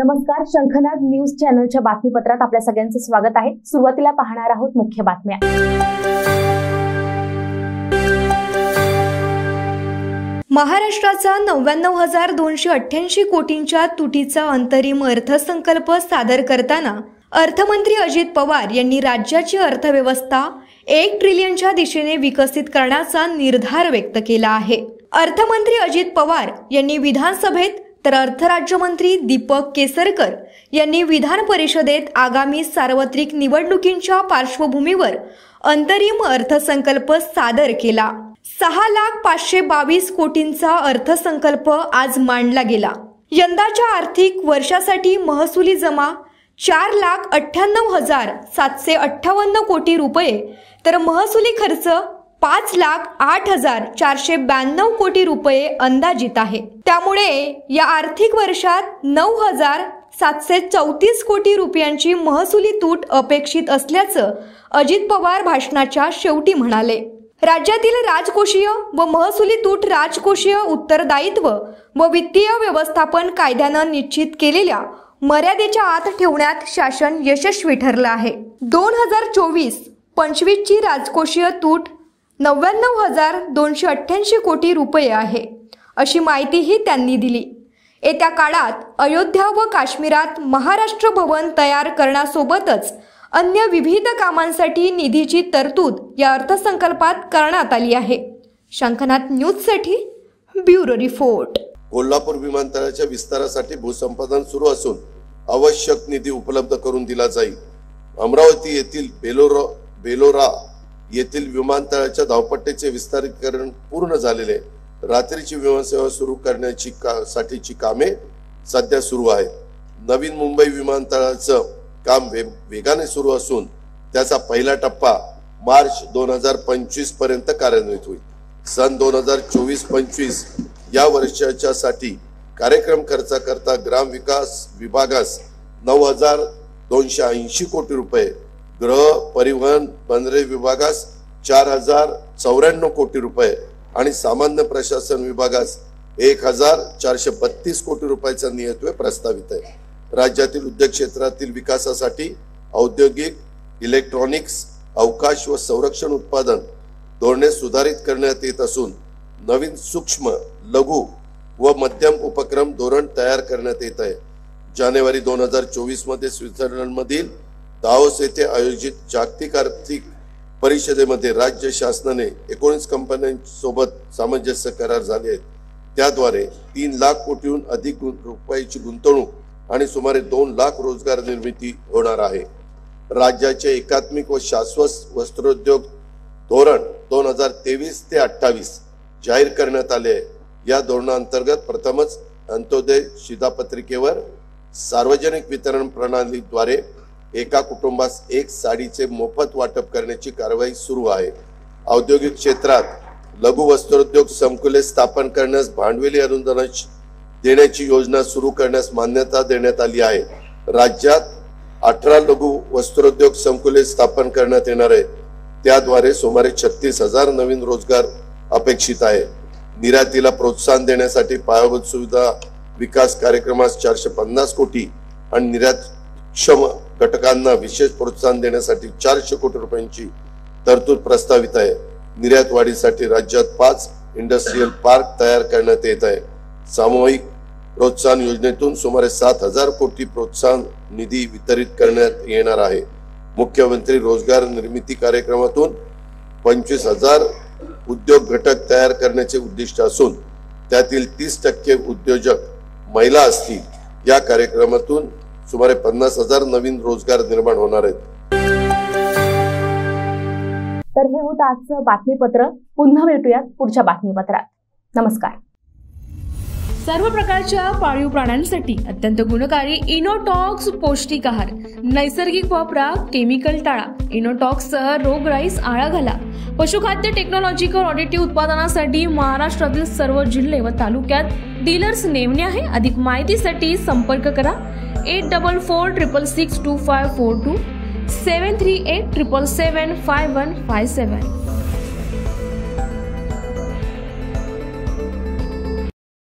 नमस्कार, शंखनाद न्यूज चॅनलच्या बातमीपत्रात आपल्या सगळ्यांचं स्वागत आहे। सुरुवातीला पाहणार आहोत मुख्य बातम्या। महाराष्ट्राचा 99,288 कोटींच्या तुटीचा अंतरिम अर्थसंकल्प सादर करताना अर्थमंत्री अजित पवार यांनी राज्याची अर्थव्यवस्था 1 ट्रिलियनच्या दिशेने विकसित करण्याचा निर्धार व्यक्त केला आहे। अर्थमंत्री अजित पवार यांनी विधानसभेत तर अर्थ राज्यमंत्री दीपक केसरकर यांनी विधान परिषदेत आगामी सार्वत्रिक निवडणुकींच्या पार्श्वभूमीवर अंतरिम अर्थसंकल्प सादर केला। 6,522 कोटींचा अर्थसंकल्प आज मांडला गेला। यंदाच्या आर्थिक वर्षासाठी महसुली जमा 4,98,758 कोटी रुपये तर महसुली खर्च 5,08,492 कोटी रुपये अंदाजित आहे। त्यामुळे या आर्थिक वर्षात 9,734 कोटी रुपयांची महसुली तूट अपेक्षित असल्याचं अजित पवार भाषणाच्या शेवटी म्हणाले। राज्यातील राजकोषीय व महसुली तूट राजकोषीय उत्तरदायित्व व वित्तीय व्यवस्थापन कायद्यानं निश्चित केलेल्या मर्यादेच्या आत ठेवण्यात शासन यशस्वी ठरलं आहे। 2024-25 ची राजकोषीय तूट 99,288 कोटी रुपये आहे, अशी माहितीही त्यांनी दिली। येत्या काळात अयोध्या व काश्मीरात महाराष्ट्र भवन तयार करण्यासोबतच अन्य विविध कामांसाठी निधीची तरतूद या अर्थसंकल्पात करण्यात आली आहे। शंखनाद न्यूजसाठी ब्युरो रिपोर्ट। कोल्हापूर विमानतळाच्या विस्तारासाठी भूसंपादन सुरू असून आवश्यक निधी उपलब्ध करून दिला जाईल। अमरावती येथील बेलोरा येथील विमानतळाच्या धावपट्टीचे विस्तारीकरण पूर्ण झालेले रात्रीची विमानसेवा सुरू करण्याची कामे सध्या सुरू आहेत। नवीन मुंबई विमानतळाचं काम वेगाने सुरू असून त्याचा पहिला टप्पा मार्च 2025 पर्यंत कार्यान्वित होईल। सन 2024-25 या वर्षाच्यासाठी कार्यक्रम खर्चाकरता ग्राम विकास विभागास 9,280 कोटी रुपये, गृह परिवहन बंदरे विभागास 4,094 कोटी रुपये आणि सामान्य प्रशासन विभागास 1,432 कोटी रुपयाचा नियतव्यय प्रस्तावित आहे। राज्यातील उद्योग क्षेत्रातील विकासासाठी औद्योगिक, इलेक्ट्रॉनिक्स, अवकाश व संरक्षण उत्पादन धोरणे सुधारित करण्यात येत असून नवीन सूक्ष्म, लघु व मध्यम उपक्रम धोरण तयार करण्यात येत आहे। जानेवारी 2024 मध्ये स्वित्झर्लंड मधील दावोस येथे आयोजित जागतिक आर्थिक परिषदेमध्ये राज्य शासनाने 19 कंपन्यांसोबत सामंजस्य करार झाले आहेत। त्याद्वारे 3 लाख कोटीहून अधिक रुपयाची गुंतवणूक आणि सुमारे 2 लाख रोजगार निर्मिती होणार आहे। राज्याचे एकात्मिक व शाश्वत वस्त्रोद्योग धोरण 2023 ते 28 जाहीर करण्यात आले आहे। या धोरणांतर्गत प्रथमच अंत्योदय शिधापत्रिकेवर सार्वजनिक वितरण प्रणालीद्वारे एका कुटुंबास 1 साडीचे मोफत वाटप करण्याची कारवाई सुरू आहे। औद्योगिक क्षेत्रात लघु वस्त्रोद्योग संकुले स्थापन करण्यास भांडवली अनुदान देण्याची योजना सुरू करण्यास मान्यता देण्यात आली आहे। राज्यात 18 लघु वस्त्रोद्योग संकुले स्थापन करण्यात येणार आहे। त्याद्वारे सुमारे 36,000 नवीन रोजगार अपेक्षित आहे। निर्यातीला प्रोत्साहन देण्यासाठी पायाभूत सुविधा विकास कार्यक्रमास 450 कोटी आणि निर्यातक्षम घटकांना विशेष प्रोत्साहन देण्यासाठी 400 कोटी रुपयांची तरतूद प्रस्तावित आहे। निर्यात वाढीसाठी राज्यात 5 इंडस्ट्रियल पार्क तयार करण्यात येत आहे। सामूहिक प्रोत्साहन योजनेतून सुमारे 7,000 कोटी प्रोत्साहन निधी वितरित करण्यात येणार आहे। मुख्यमंत्री रोजगार निर्मिती कार्यक्रमातून 25,000 उद्योग घटक तयार करण्याचे उद्दिष्ट असून त्यातील 30% उद्योजक महिला असतील। या कार्यक्रमातून सुमारे 50,000 नवीन रोजगार निर्माण होणार आहेत। तर हे होतं आजचं बातमीपत्र। पुन्हा भेटूयात पुढच्या बातमीपत्रात। नमस्कार। सर्व प्रकारच्या पाळीव प्राण्यांसाठी अत्यंत गुणकारी इनोटॉक्स पौष्टिक आहार, नैसर्गिक वापरा, केमिकल टाळा। इनोटॉक्स सह रोगराईस आळा घाला। पशुखाद्य टेक्नॉलॉजिकल ऑडिटिव्ह उत्पादनासाठी महाराष्ट्रातील सर्व जिल्हे व तालुक्यात डीलर्स नेमणे आहे। अधिक माहितीसाठी संपर्क करा 8446625542 738777557.